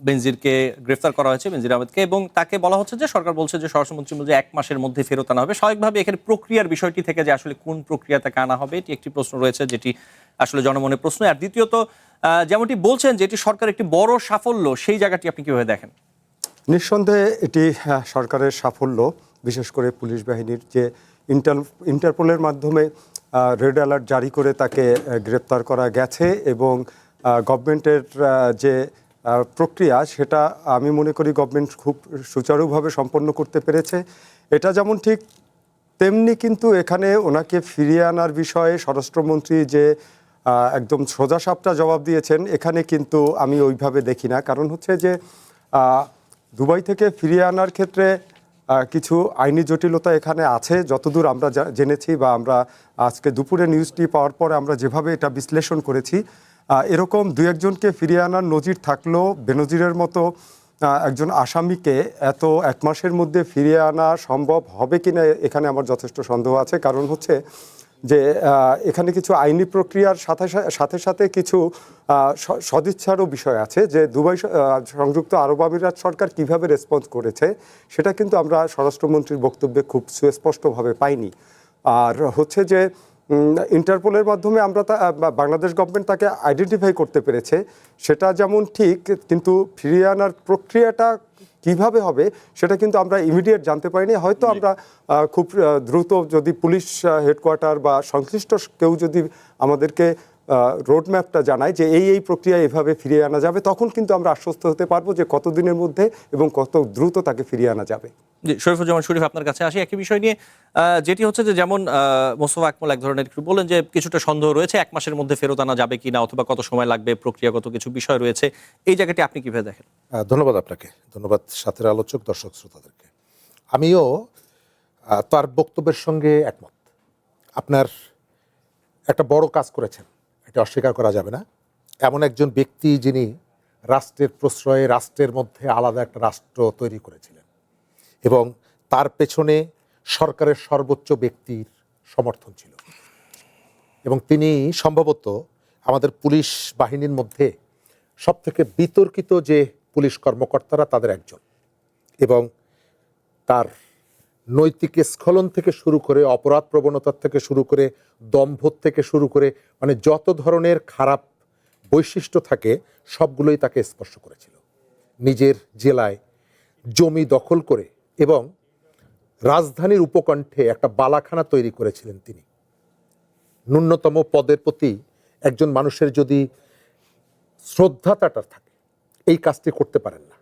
বেনজিরকে গ্রেফতার করা হয়েছে, বেনজির আহমেদকে, এবং তাকে বলা হচ্ছে যে সরকার বলছে যে স্বরাষ্ট্রমন্ত্রী বলছে 1 মাসের মধ্যে ফেরত আনা হবে। স্বাভাবিকভাবে এখানে প্রক্রিয়ার বিষয়টি থেকে যে আসলে কোন প্রক্রিয়া তাকে আনা হবে এটি একটি প্রশ্ন রয়েছে, যেটি আসলে জনমনে প্রশ্ন। আর দ্বিতীয়ত যেমনটি বলছেন যে এটি সরকার একটি বড় সাফল্য, সেই জায়গাটি আপনি কিভাবে দেখেন? নিঃসন্দেহে এটি সরকারের সাফল্য, বিশেষ করে পুলিশ বাহিনীর যে ইন্টারপোলের মাধ্যমে রেড অ্যালার্ট জারি করে তাকে গ্রেপ্তার করা গেছে, এবং গভর্নমেন্টের যে প্রক্রিয়া সেটা আমি মনে করি গভর্নমেন্ট খুব সুচারুভাবে সম্পন্ন করতে পেরেছে। এটা যেমন ঠিক, তেমনি কিন্তু এখানে ওনাকে ফিরিয়ে আনার বিষয়ে স্বরাষ্ট্রমন্ত্রী যে একদম সোজাসাপটা জবাব দিয়েছেন, এখানে কিন্তু আমি ওইভাবে দেখি না। কারণ হচ্ছে যে দুবাই থেকে ফিরিয়ে আনার ক্ষেত্রে কিছু আইনি জটিলতা এখানে আছে, যতদূর আমরা জেনেছি বা আমরা আজকে দুপুরে নিউজটি পাওয়ার পরে আমরা যেভাবে এটা বিশ্লেষণ করেছি, এরকম 2-1জনকে ফিরিয়ে আনার নজির থাকলেও বেনজিরের মতো একজন আসামিকে এত 1 মাসের মধ্যে ফিরিয়ে আনা সম্ভব হবে কিনা এখানে আমার যথেষ্ট সন্দেহ আছে। কারণ হচ্ছে যে এখানে কিছু আইনি প্রক্রিয়ার সাথে সাথে কিছু সদিচ্ছারও বিষয় আছে, যে দুবাই সংযুক্ত আরব আমিরাত সরকার কিভাবে রেসপন্স করেছে সেটা কিন্তু আমরা স্বরাষ্ট্রমন্ত্রীর বক্তব্যে খুব সুস্পষ্টভাবে পাইনি। আর হচ্ছে যে ইন্টারপোলের মাধ্যমে আমরা বাংলাদেশ গভর্নমেন্ট তাকে আইডেন্টিফাই করতে পেরেছে, সেটা যেমন ঠিক, কিন্তু ফিরিয়ে আনার প্রক্রিয়াটা কিভাবে হবে সেটা কিন্তু আমরা ইমিডিয়েট জানতে পারিনি। হয়তো আমরা খুব দ্রুত যদি পুলিশ হেডকোয়ার্টার বা সংশ্লিষ্ট কেউ যদি আমাদেরকে রোডম্যাপটা জানায় যে এই প্রক্রিয়া এভাবে ফিরিয়ে আনা যাবে, তখন কিন্তু আমরা আশ্বস্ত হতে পারবো যে কত দিনের মধ্যে এবং কত দ্রুত তাকে ফিরিয়ে আনা যাবে। জি, শরীফুজ্জামান শরীফ, আপনার কাছে আসি একই বিষয় নিয়ে, যেটি হচ্ছে যে যেমন মোস্তফা আকমল এক ধরনের একটু বলেন যে কিছুটা সন্দেহ রয়েছে 1 মাসের মধ্যে ফেরত আনা যাবে কিনা, অথবা কত সময় লাগবে, প্রক্রিয়াগত কিছু বিষয় রয়েছে। এই জায়গাটি আপনি কিভাবে দেখেন? ধন্যবাদ আপনাকে, ধন্যবাদ সাথের আলোচক, দর্শক শ্রোতাদেরকে। আমিও তার বক্তব্যের সঙ্গে একমত। আপনার একটা বড় কাজ করেছেন, এটা অস্বীকার করা যাবে না। এমন একজন ব্যক্তি যিনি রাষ্ট্রের প্রশ্রয়ে রাষ্ট্রের মধ্যে আলাদা একটা রাষ্ট্র তৈরি করেছিলেন, এবং তার পেছনে সরকারের সর্বোচ্চ ব্যক্তির সমর্থন ছিল, এবং তিনি সম্ভবত আমাদের পুলিশ বাহিনীর মধ্যে সবথেকে বিতর্কিত যে পুলিশ কর্মকর্তারা তাদের একজন, এবং তার নৈতিক স্খলন থেকে শুরু করে, অপরাধ প্রবণতার থেকে শুরু করে, দম্ভ থেকে শুরু করে, মানে যত ধরনের খারাপ বৈশিষ্ট্য থাকে সবগুলোই তাকে স্পর্শ করেছিল। নিজের জেলায় জমি দখল করে এবং রাজধানীর উপকণ্ঠে একটা বালাখানা তৈরি করেছিলেন তিনি। ন্যূনতম পদের প্রতি একজন মানুষের যদি শ্রদ্ধাটা থাকে, এই কাজটি করতে পারেন না।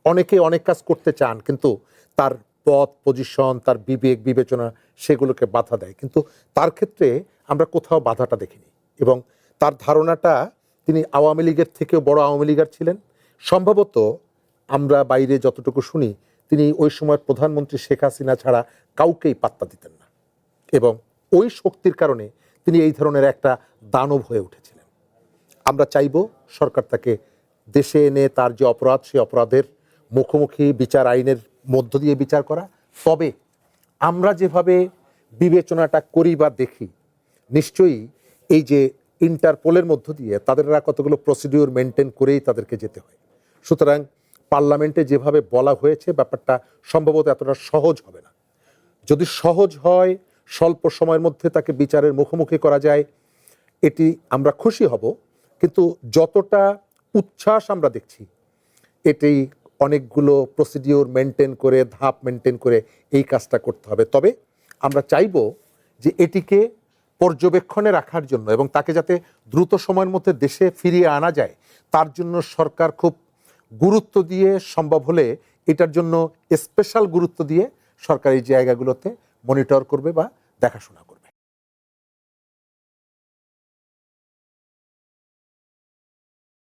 অনেকে অনেক কাজ করতে চান, কিন্তু তার পদ, পজিশন, তার বিবেক বিবেচনা সেগুলোকে বাধা দেয়, কিন্তু তার ক্ষেত্রে আমরা কোথাও বাধাটা দেখিনি। এবং তার ধারণাটা, তিনি আওয়ামী লীগের থেকেও বড় আওয়ামী লীগার ছিলেন। সম্ভবত আমরা বাইরে যতটুকু শুনি, তিনি ওই সময় প্রধানমন্ত্রী শেখ হাসিনা ছাড়া কাউকেই পাত্তা দিতেন না, এবং ওই শক্তির কারণে তিনি এই ধরনের একটা দানব হয়ে উঠেছিলেন। আমরা চাইব সরকার তাকে দেশে এনে তার যে অপরাধ, সেই অপরাধের মুখোমুখি বিচার আইনের মধ্য দিয়ে বিচার করা। তবে আমরা যেভাবে বিবেচনাটা করি বা দেখি, নিশ্চয়ই এই যে ইন্টারপোলের মধ্য দিয়ে তাদের কতগুলো প্রসিডিউর মেনটেন করেই তাদেরকে যেতে হয়। সুতরাং পার্লামেন্টে যেভাবে বলা হয়েছে, ব্যাপারটা সম্ভবত এতটা সহজ হবে না। যদি সহজ হয়, স্বল্প সময়ের মধ্যে তাকে বিচারের মুখোমুখি করা যায়, এটি আমরা খুশি হব। কিন্তু যতটা উচ্ছ্বাস আমরা দেখছি, এটি অনেকগুলো প্রসিডিওর মেনটেন করে, ধাপ মেনটেন করে এই কাজটা করতে হবে। তবে আমরা চাইব যে এটিকে পর্যবেক্ষণে রাখার জন্য, এবং তাকে যাতে দ্রুত সময়ের মধ্যে দেশে ফিরিয়ে আনা যায়, তার জন্য সরকার খুব গুরুত্ব দিয়ে, সম্ভব হলে এটার জন্য স্পেশাল গুরুত্ব দিয়ে সরকারি জায়গাগুলোতে মনিটর করবে বা দেখাশোনা করবে।